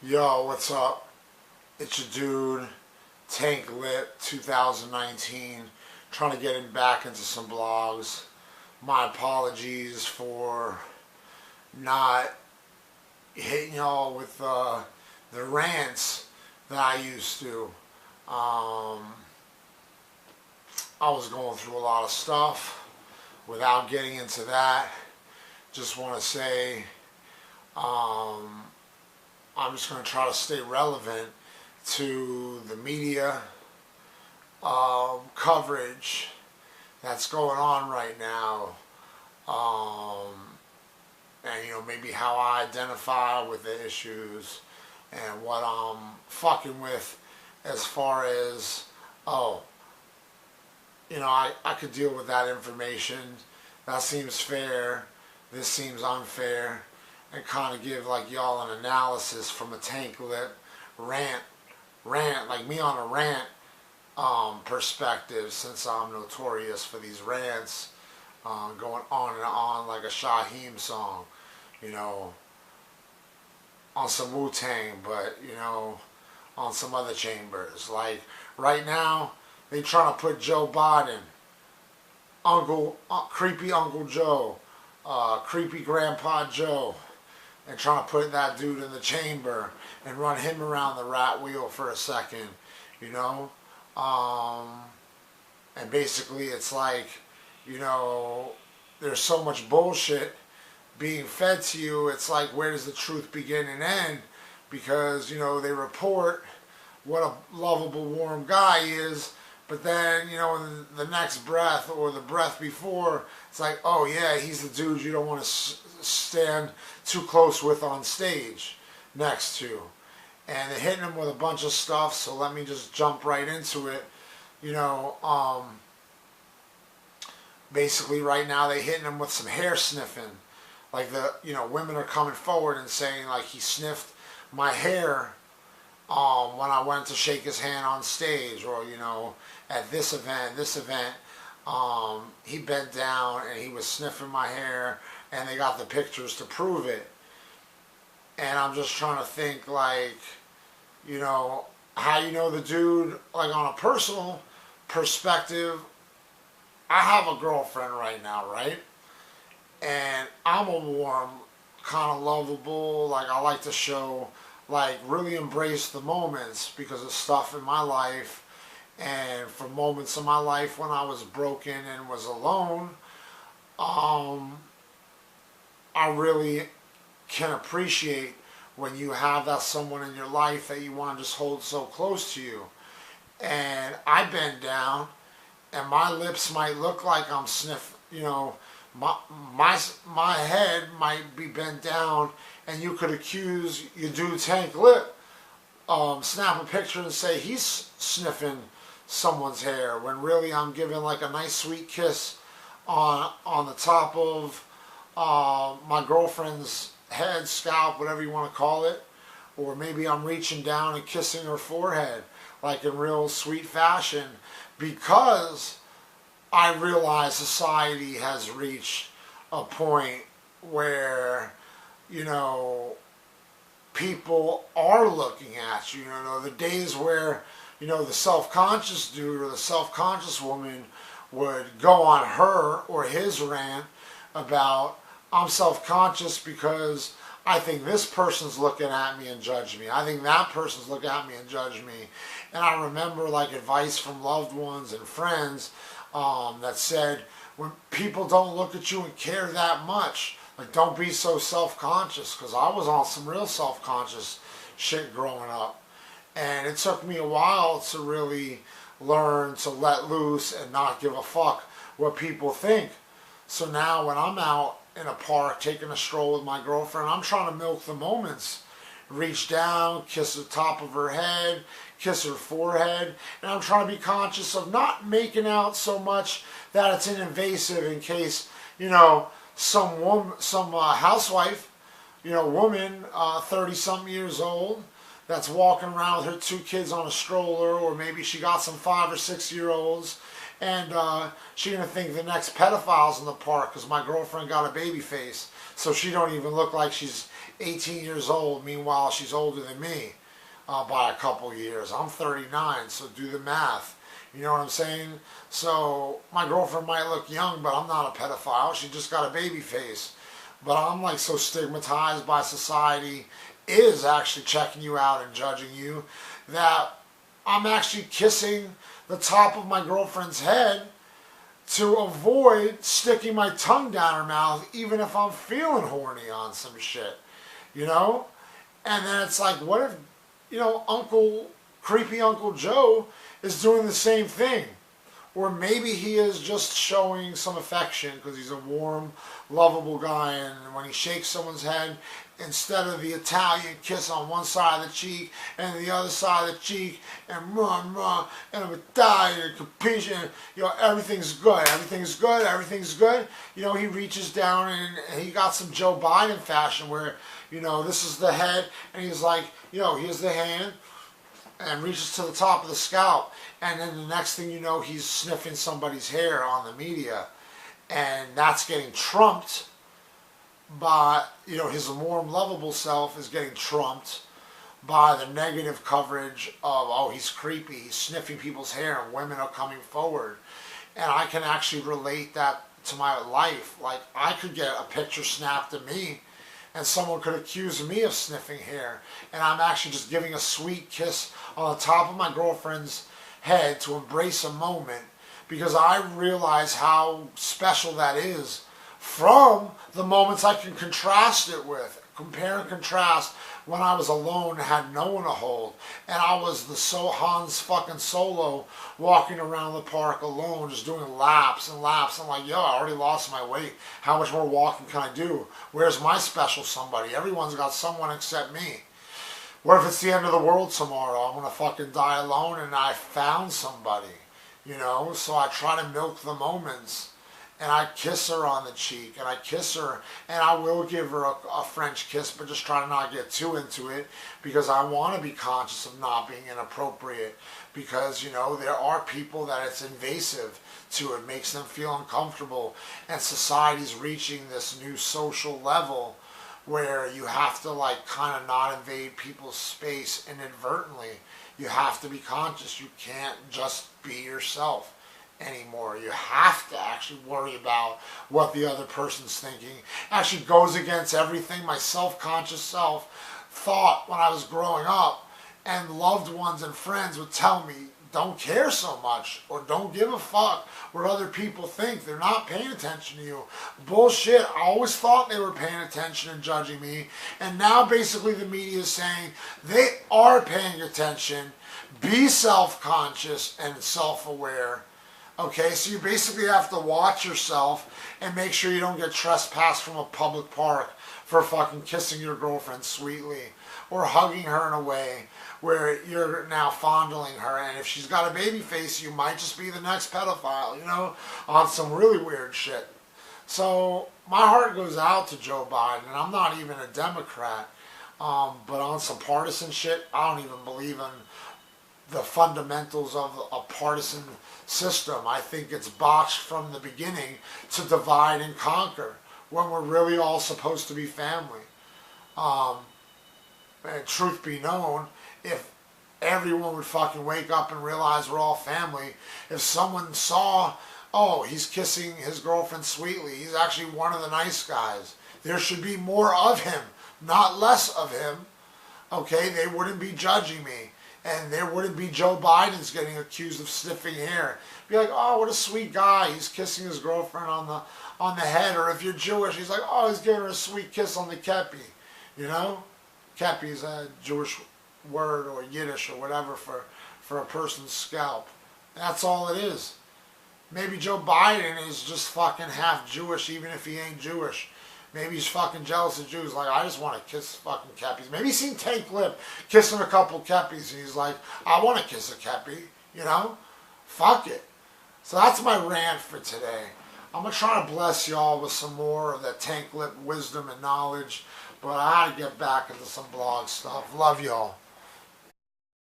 Yo, what's up? It's your dude, Tank Lit 2019, trying to get him back into some blogs. My apologies for not hitting y'all with the rants that I used to. I was going through a lot of stuff. Without getting into that, just want to say I'm just going to try to stay relevant to the media coverage that's going on right now, and maybe how I identify with the issues and what I'm fucking with as far as I could deal with that information. That seems fair. This seems unfair. And kind of give like y'all an analysis from a Tank Lit rant, like me on a rant perspective, since I'm notorious for these rants going on and on like a Shaheem song, on some Wu-Tang, but on some other chambers. Like right now, they trying to put Joe Biden, creepy Uncle Joe, creepy Grandpa Joe, and trying to put that dude in the chamber and run him around the rat wheel for a second, and basically it's like, there's so much bullshit being fed to you. It's like, where does the truth begin and end? Because, they report what a lovable, warm guy is, but then, in the next breath or the breath before, it's like, oh yeah, he's the dude you don't want to stand too close with on stage next to. And they're hitting him with a bunch of stuff, so let me just jump right into it. Basically right now they're hitting him with some hair sniffing. Like women are coming forward and saying like he sniffed my hair when I went to shake his hand on stage, or at this event, he bent down and he was sniffing my hair, and they got the pictures to prove it. And I'm just trying to think, like, how the dude, like on a personal perspective. I have a girlfriend right now, right? And I'm a warm, kind of lovable, like I like to show, like really embrace the moments because of stuff in my life, and for moments in my life when I was broken and was alone. I really can appreciate when you have that someone in your life that you want to just hold so close to you. And I bend down, and my lips might look like I'm sniffing, my head might be bent down, and you could accuse your dude Tank Lit, snap a picture and say he's sniffing someone's hair, when really I'm giving like a nice sweet kiss on the top of my girlfriend's head, scalp, whatever you want to call it. Or maybe I'm reaching down and kissing her forehead, like in real sweet fashion, because I realize society has reached a point where, people are looking at you. The days where, the self-conscious dude or the self-conscious woman would go on her or his rant about, I'm self-conscious because I think this person's looking at me and judge me. I think that person's looking at me and judge me. And I remember like advice from loved ones and friends that said, when people don't look at you and care that much, like don't be so self-conscious, because I was on some real self-conscious shit growing up. And it took me a while to really learn to let loose and not give a fuck what people think. So now when I'm out in a park taking a stroll with my girlfriend, I'm trying to milk the moments. Reach down, kiss the top of her head, kiss her forehead, and I'm trying to be conscious of not making out so much that it's invasive, in case, some woman, some housewife, woman, 30-something years old, that's walking around with her 2 kids on a stroller, or maybe she got some 5 or 6-year-olds, and she's going to think the next pedophile's in the park because my girlfriend got a baby face, so she don't even look like she's 18 years old. Meanwhile, she's older than me by a couple years. I'm 39, so do the math. You know what I'm saying? So my girlfriend might look young, but I'm not a pedophile. She just got a baby face. But I'm like so stigmatized by society is actually checking you out and judging you that I'm actually kissing the top of my girlfriend's head to avoid sticking my tongue down her mouth even if I'm feeling horny on some shit, you know? And then it's like, what if, you know, creepy Uncle Joe is doing the same thing? Or maybe he is just showing some affection because he's a warm, lovable guy, and when he shakes someone's head, instead of the Italian kiss on one side of the cheek and the other side of the cheek, and and Italian, capisce, you know, everything's good, you know, he reaches down and he got some Joe Biden fashion where, you know, this is the head, and he's like, you know, here's the hand, and reaches to the top of the scalp, and then the next thing you know, he's sniffing somebody's hair on the media, and that's getting trumped by, you know, his warm, lovable self is getting trumped by the negative coverage of, oh, he's creepy, he's sniffing people's hair, and women are coming forward. And I can actually relate that to my life. Like, I could get a picture snapped of me, and someone could accuse me of sniffing hair, and I'm actually just giving a sweet kiss on the top of my girlfriend's head to embrace a moment, because I realize how special that is from the moments I can contrast it with. Compare and contrast when I was alone and had no one to hold, and I was the Hans fucking Solo walking around the park alone, just doing laps and laps. I'm like, yo, I already lost my weight. How much more walking can I do? Where's my special somebody? Everyone's got someone except me. What if it's the end of the world tomorrow? I'm gonna fucking die alone and I found somebody, you know? So I try to milk the moments. And I kiss her on the cheek, and I kiss her, and I will give her a French kiss, but just try to not get too into it, because I want to be conscious of not being inappropriate, because, you know, there are people that it's invasive to, it makes them feel uncomfortable, and society's reaching this new social level where you have to, like, kind of not invade people's space inadvertently. You have to be conscious. You can't just be yourself anymore. You have to actually worry about what the other person's thinking. Actually goes against everything my self-conscious self thought when I was growing up, and loved ones and friends would tell me, don't care so much, or don't give a fuck what other people think. They're not paying attention to you. Bullshit. I always thought they were paying attention and judging me, and now basically the media is saying they are paying attention. Be self-conscious and self-aware. Okay, so you basically have to watch yourself and make sure you don't get trespassed from a public park for fucking kissing your girlfriend sweetly or hugging her in a way where you're now fondling her. And if she's got a baby face, you might just be the next pedophile, you know, on some really weird shit. So my heart goes out to Joe Biden, and I'm not even a Democrat, but on some partisan shit, I don't even believe in the fundamentals of a partisan system. I think it's botched from the beginning to divide and conquer when we're really all supposed to be family. And truth be known, if everyone would fucking wake up and realize we're all family, if someone saw, oh, he's kissing his girlfriend sweetly, he's actually one of the nice guys, there should be more of him, not less of him. Okay, they wouldn't be judging me. And there wouldn't be Joe Biden's getting accused of sniffing hair. Be like, oh, what a sweet guy. He's kissing his girlfriend on the head. Or if you're Jewish, he's like, oh, he's giving her a sweet kiss on the kepi. You know? Kepi is a Jewish word or Yiddish or whatever for a person's scalp. That's all it is. Maybe Joe Biden is just fucking half Jewish even if he ain't Jewish. Maybe he's fucking jealous of Jews. Like, I just want to kiss fucking keppies. Maybe he's seen Tank Lip kissing a couple keppies, and he's like, I want to kiss a keppie. You know? Fuck it. So that's my rant for today. I'm going to try to bless y'all with some more of that Tank Lip wisdom and knowledge. But I got to get back into some blog stuff. Love y'all.